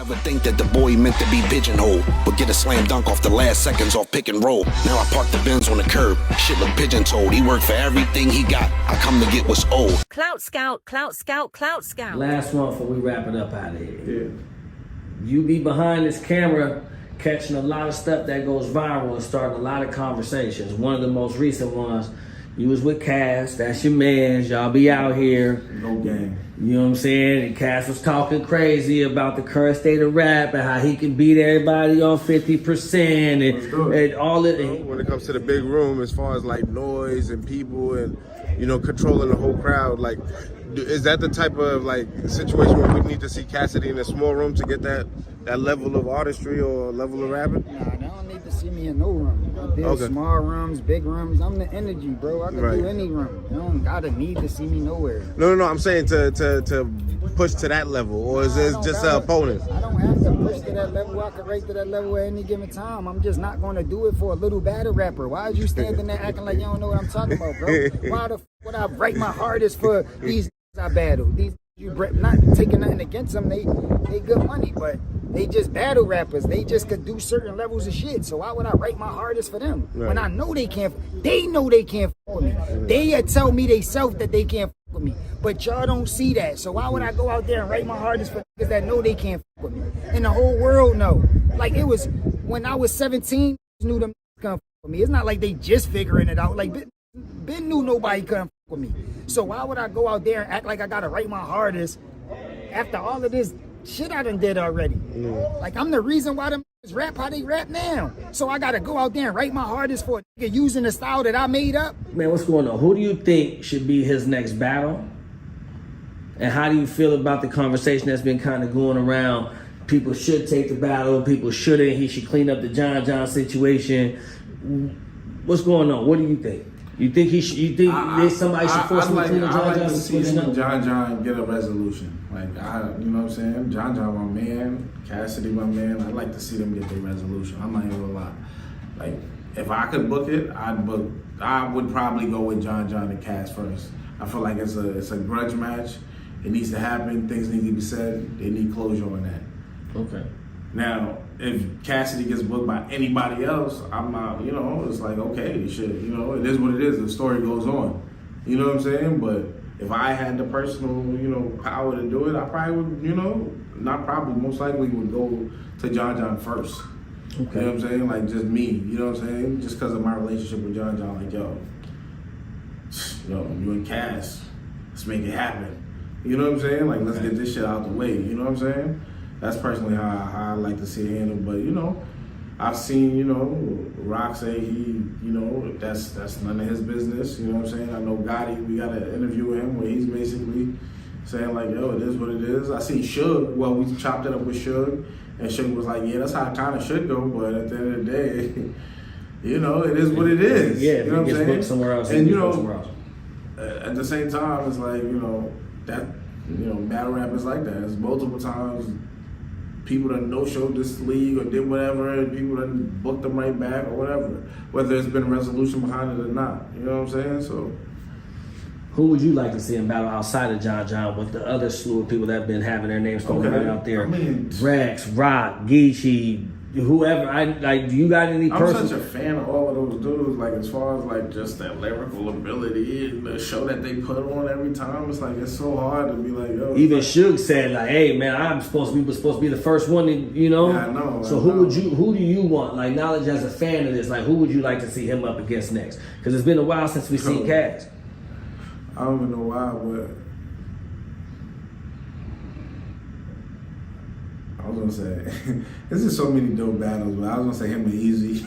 Never think that the boy meant to be pigeonholed, but get a slam dunk off the last seconds off pick and roll. Now I park the Benz on the curb, shit look pigeon-toed. He worked for everything he got, I come to get what's owed. Clout scout, clout scout, clout scout. Last one before we wrap it up out of here. Yeah. You be behind this camera catching a lot of stuff that goes viral and starting a lot of conversations. One of the most recent ones, you was with Cass, that's your mans, y'all be out here. No game. You know what I'm saying? And Cass was talking crazy about the current state of rap and how he can beat everybody on 50% and all of it. When it comes to the big room, as far as like noise and people and, you know, controlling the whole crowd, like, is that the type of like situation where we need to see Cassidy in a small room to get that level of artistry or level of rapping? Nah, they don't need to see me in no room. I did small rooms, big rooms. I'm the energy, bro. I can do any room. They don't gotta need to see me nowhere. No. I'm saying to push to that level, or is it just an opponent? I don't have to push to that level. I can rate to that level at any given time. I'm just not gonna do it for a little battle rapper. Why is you standing there acting like you don't know what I'm talking about, bro? Why the f would I write my hardest for these I battle? These you not taking nothing against them. They good money, but they just battle rappers. They just could do certain levels of shit. So why would I write my hardest for them when I know they can't? They know they can't f with me. They tell me they self that they can't f with me, but y'all don't see that. So why would I go out there and write my hardest for niggas that know they can't f with me? And the whole world know. Like it was when I was 17, knew them couldn't f with me. It's not like they just figuring it out. Like Ben knew nobody couldn't f with me. So why would I go out there and act like I gotta write my hardest after all of this shit I done did already? Like I'm the reason why them rap how they rap now. So I gotta go out there and write my hardest for a nigga using the style that I made up. Man, what's going on? Who do you think should be his next battle? And how do you feel about the conversation that's been kind of going around? People should take the battle, people shouldn't. He should clean up the John situation. What's going on? What do you think? You think somebody should force him to clean up John John's situation up? John get a resolution. Like you know what I'm saying? John my man, Cassidy my man. I'd like to see them get their resolution. I'm not even gonna lie. Like if I could book it, I would probably go with John and Cass first. I feel like it's a grudge match. It needs to happen. Things need to be said. They need closure on that. Okay. Now, if Cassidy gets booked by anybody else, I'm not, you know, it's like, okay, shit, you know, it is what it is. The story goes on. You know what I'm saying? But if I had the personal, you know, power to do it, I probably would, you know, most likely would go to John first. Okay. You know what I'm saying? Like, just me, you know what I'm saying? Just because of my relationship with John, like, yo, you and Cass, let's make it happen. You know what I'm saying? Like, let's get this shit out the way. You know what I'm saying? That's personally how I like to see it handled. But, you know, I've seen, you know, Rock say he, you know, that's none of his business. You know what I'm saying? I know Gotti, we got an interview with him where he's basically saying, like, yo, it is what it is. I seen Suge, well, we chopped it up with Suge, and Suge was like, yeah, that's how it kind of should go. But at the end of the day, you know, it is what it is. Yeah, you know if he gets booked somewhere else, and, you know, at the same time, it's like, you know, that, you know, battle rap is like that. It's multiple times people that no-showed this league or did whatever, and people that booked them right back or whatever, whether there's been a resolution behind it or not. You know what I'm saying? So, who would you like to see in battle outside of John with the other slew of people that have been having their names thrown right out there? I mean, Rex, Rock, Geechee, whoever. Do you got any person? I'm such a fan of all of those dudes. Like, as far as like just that lyrical ability and the show that they put on every time, it's like it's so hard to be like, yo. Even Suge said, like, hey man, I'm supposed to be the first one to, you know. Yeah, I know. So who do you want? Like, knowledge as a fan of this, like, who would you like to see him up against next? Because it's been a while since we've seen Cass. I don't even know why, but I was gonna say, this is so many dope battles, but I was gonna say him and Eazy.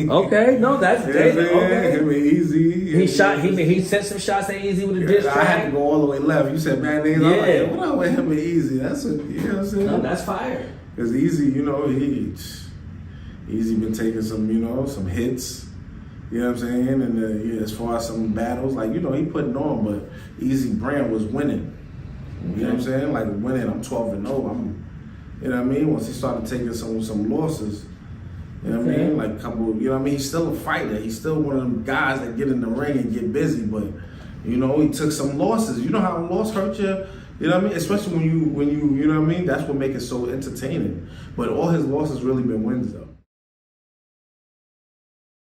Okay, no, that's okay. Him and Eazy. He sent some shots at Eazy with a diss track. I had to go all the way left. You said bad names. Yeah. I'm like, what up with him and Eazy? That's you know what I'm saying? No, that's fire. Because Eazy, you know, Eazy been taking some, you know, some hits. You know what I'm saying? And as far as some battles, like, you know, he putting on, but Eazy brand was winning. You know what I'm saying? Like, winning. I'm 12-0. You know what I mean? Once he started taking some losses, you know what I mean? Like a couple, you know what I mean? He's still a fighter. He's still one of them guys that get in the ring and get busy, but, you know, he took some losses. You know how a loss hurt you? You know what I mean? Especially when you know what I mean? That's what makes it so entertaining. But all his losses really been wins though.